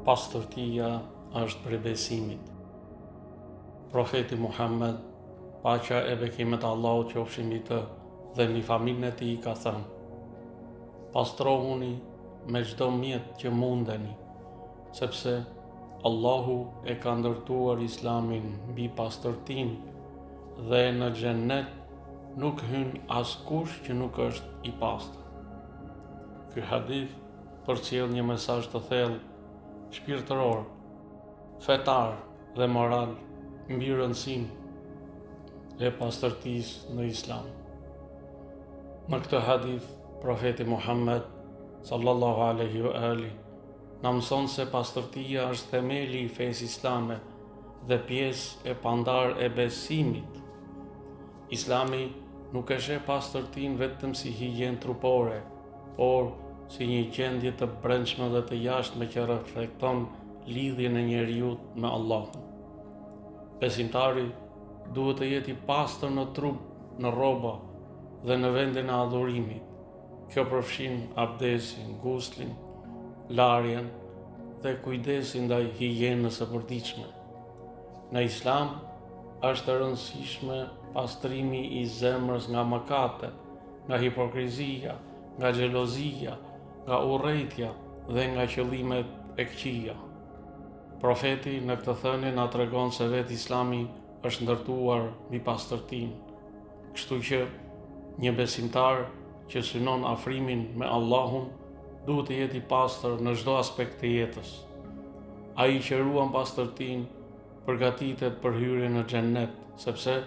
Pastërtia është prej besimit. Profeti Muhammed, paqja e bekimet Allahut qofshin mbi të dhe mbi familjen e tij, ka thënë: pastrohuni me çdo mjet që mundeni, sepse Allahu e ka ndërtuar Islamin mbi pastërtinë dhe në xhennet nuk hyn askush që nuk është i pastër. Ky hadith përcjell një mesazh të thellë shpirtëror, fetar dhe moral mbi rëndësinë e pastërtisë në Islam. Në këtë hadith, profeti Muhammed sallallahu alaihi wa ali na mëson se pastërtia është themeli i fesë islame dhe pjesë e pandar e besimit. Islami nuk e sheh pastërtinë vetëm si higjenë trupore, por si një gjendje të brendshme dhe të jashtme që reflekton lidhjen e njeriut me Allahun. Besimtari duhet të jetë i pastër në trup, në rroba dhe në vendin e adhurimit. Kjo përfshin abdesin, guslin, larjen dhe kujdesin ndaj higjienës së përditshme. Në Islam është e rëndësishme pastrimi i zemrës nga mëkate, nga hipokrizia, nga xhelozia, nga urrejtja dhe nga qëllimet e këqija. Profeti në këtë thënie na tregon se vetë Islami është ndërtuar mbi pastërtinë, kështu që një besimtar që synon afrimin me Allahun duhet të jetë i pastër në çdo aspekt të jetës. Ai që ruan pastërtinë përgatitet për hyrjen në xhennet, sepse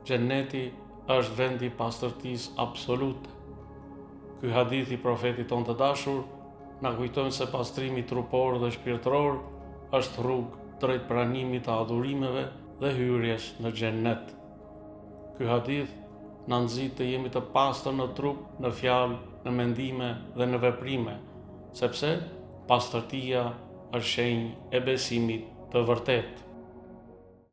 xhenneti është vendi i pastërtisë absolute. Ky hadith i profetit tonë të dashur na kujton se pastrimi trupor dhe shpirtëror është rrugë drejt pranimit të adhurimeve dhe hyrjes në xhennet. Ky hadith na nxit të jemi të pastër në trup, në fjalë, në mendime dhe në veprime, sepse pastërtia është shenjë e besimit të vërtetë.